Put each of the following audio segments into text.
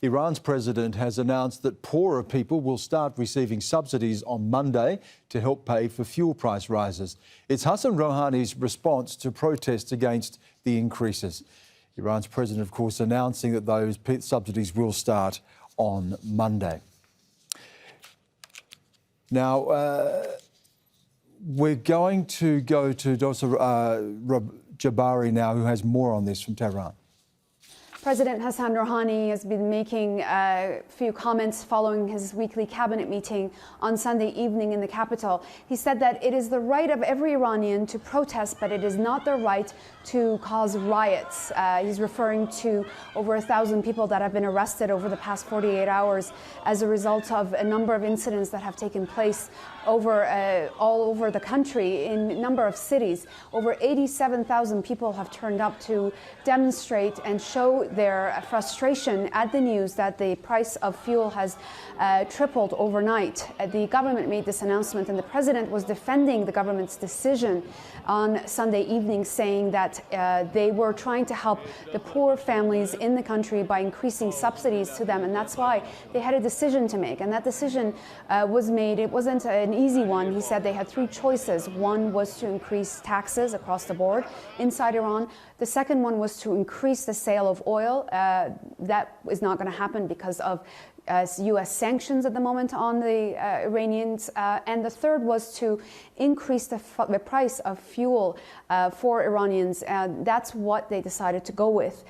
Iran's president has announced that poorer people will start receiving subsidies on Monday to help pay for fuel price rises. It's Hassan Rouhani's response to protests against the increases. Iran's president, of course, announcing that those subsidies will start on Monday. Now, we're going to go to Dorsa Jabbari now, who has more on this from Tehran. President Hassan Rouhani has been making a few comments following his weekly cabinet meeting on Sunday evening in the capital. He said that it is the right of every Iranian to protest, but it is not their right to cause riots. He's referring to over 1,000 people that have been arrested over the past 48 hours as a result of a number of incidents that have taken place all over the country in a number of cities. Over 87,000 people have turned up to demonstrate and show their frustration at the news that the price of fuel has tripled overnight. The government made this announcement, and the president was defending the government's decision on Sunday evening, saying that they were trying to help the poor families in the country by increasing subsidies to them, and that's why they had a decision to make. And that decision was made. It wasn't an easy one. He said they had three choices. One was to increase taxes across the board inside Iran. The second one was to increase the sale of oil. That is not going to happen because of U.S. sanctions at the moment on the Iranians. And the third was to increase the price of fuel for Iranians. That's what they decided to go with.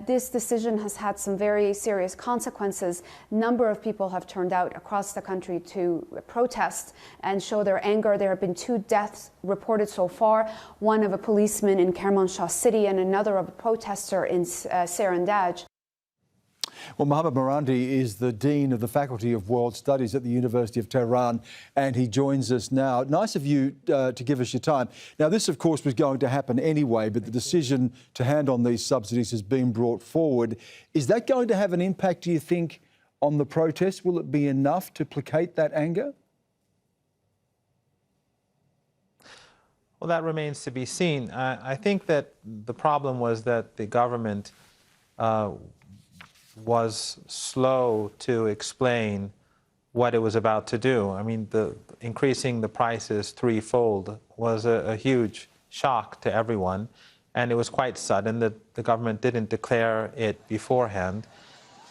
This decision has had some very serious consequences. A number of people have turned out across the country to protest and show their anger. There have been 2 deaths reported so far, one of a policeman in Kermanshah city and another of a protester in Serendaj. Well, Mohammad Marandi is the Dean of the Faculty of World Studies at the University of Tehran, and he joins us now. Nice of you to give us your time. Now, this, of course, was going to happen anyway, but the decision to hand on these subsidies has been brought forward. Is that going to have an impact, do you think, on the protests? Will it be enough to placate that anger? Well, that remains to be seen. I think that the problem was that the government was slow to explain what it was about to do. I mean, increasing the prices threefold was a huge shock to everyone, and it was quite sudden that the government didn't declare it beforehand,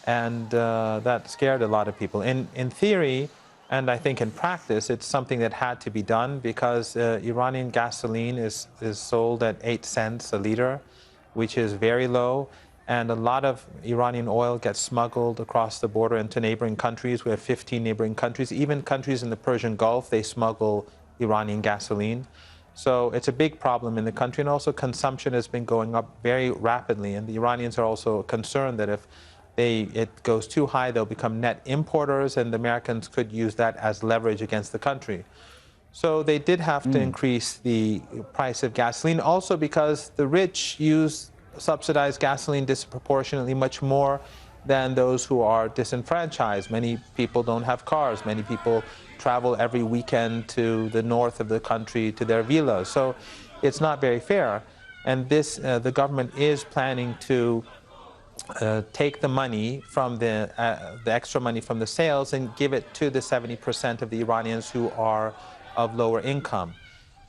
and that scared a lot of people. In theory, and I think in practice, it's something that had to be done because Iranian gasoline is sold at 8 cents a liter, which is very low. And a lot of Iranian oil gets smuggled across the border into neighboring countries. We have 15 neighboring countries. Even countries in the Persian Gulf, they smuggle Iranian gasoline. So it's a big problem in the country. And also consumption has been going up very rapidly. And the Iranians are also concerned that if it goes too high, they'll become net importers, and the Americans could use that as leverage against the country. So they did have to increase the price of gasoline, also because the rich use subsidized gasoline disproportionately much more than those who are disenfranchised. Many people don't have cars. Many people travel every weekend to the north of the country to their villas. So it's not very fair. And this, the government is planning to take the money from the extra money from the sales and give it to the 70% of the Iranians who are of lower income.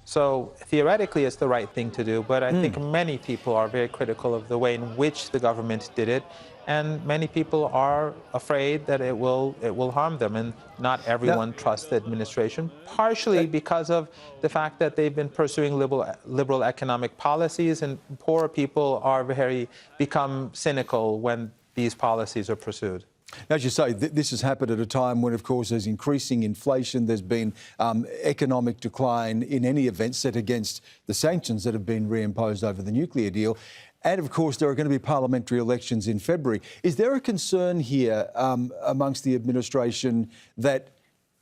So theoretically, it's the right thing to do, but I think many people are very critical of the way in which the government did it, and many people are afraid that it will harm them, and not everyone trusts the administration, partially because of the fact that they've been pursuing liberal economic policies, and poor people are become cynical when these policies are pursued. As you say, this has happened at a time when, of course, there's increasing inflation, there's been economic decline in any event set against the sanctions that have been reimposed over the nuclear deal. And, of course, there are going to be parliamentary elections in February. Is there a concern here amongst the administration that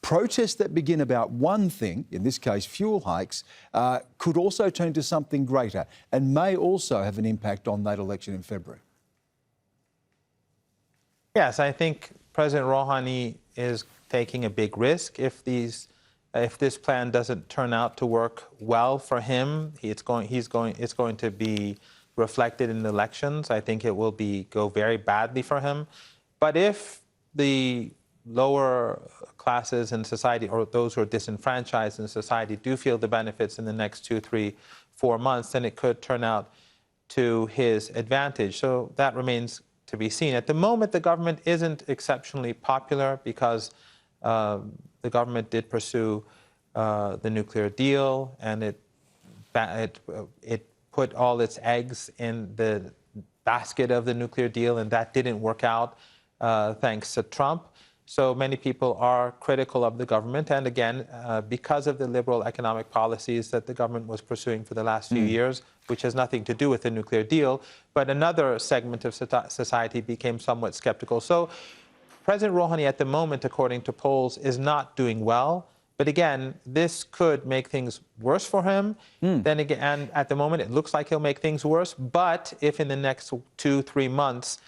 protests that begin about one thing, in this case fuel hikes, could also turn to something greater and may also have an impact on that election in February? Yes, I think President Rouhani is taking a big risk. If this plan doesn't turn out to work well for him, it's going to be reflected in the elections. I think it will go very badly for him. But if the lower classes in society, or those who are disenfranchised in society, do feel the benefits in the next 2, 3, 4 months, then it could turn out to his advantage. So that remains to be seen. At the moment, the government isn't exceptionally popular because the government did pursue the nuclear deal, and it put all its eggs in the basket of the nuclear deal, and that didn't work out thanks to Trump. So many people are critical of the government, and again, because of the liberal economic policies that the government was pursuing for the last few years, which has nothing to do with the nuclear deal, but another segment of society became somewhat skeptical. So President Rouhani at the moment, according to polls, is not doing well. But again, this could make things worse for him. Then again, and at the moment, it looks like he'll make things worse. But if in the next 2, 3 months,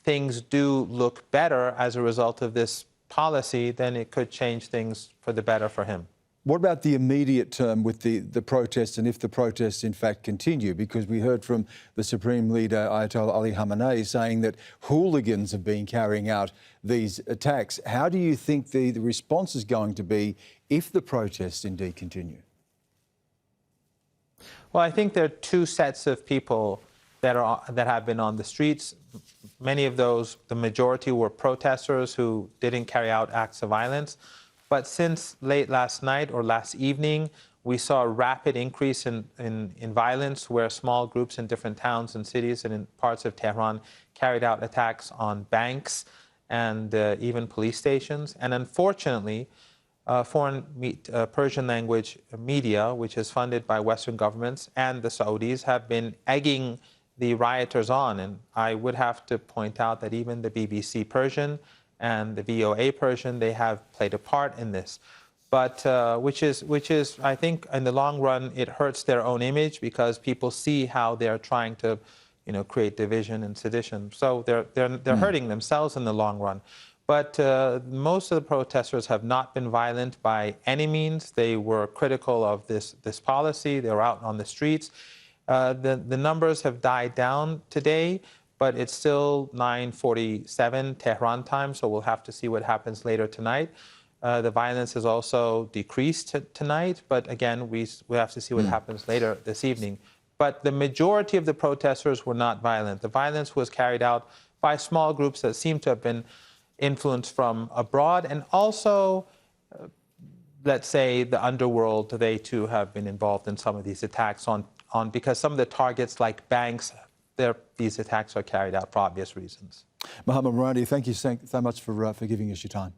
things do look better as a result of this policy, then it could change things for the better for him. What about the immediate term with the protests, and if the protests in fact continue? Because we heard from the Supreme Leader Ayatollah Ali Khamenei saying that hooligans have been carrying out these attacks. How do you think the response is going to be if the protests indeed continue? Well, I think there are two sets of people that have been on the streets. Many of those, the majority, were protesters who didn't carry out acts of violence. But since late last night or last evening, we saw a rapid increase in violence, where small groups in different towns and cities and in parts of Tehran carried out attacks on banks and even police stations. And unfortunately, foreign Persian language media, which is funded by Western governments and the Saudis, have been egging the rioters on. And I would have to point out that even the BBC Persian and the VOA Persian, they have played a part in this. But which is, I think, in the long run, it hurts their own image, because people see how they're trying to, create division and sedition. So they're hurting themselves in the long run. But most of the protesters have not been violent by any means. They were critical of this policy. They were out on the streets. The numbers have died down today, but it's still 9:47 Tehran time, so we'll have to see what happens later tonight. The violence has also decreased tonight, but again, we have to see what happens later this evening. But the majority of the protesters were not violent. The violence was carried out by small groups that seem to have been influenced from abroad, and also, let's say, the underworld. They too have been involved in some of these attacks because some of the targets, like banks, these attacks are carried out for obvious reasons. Mohammad Marandi, thank you so much for giving us your time.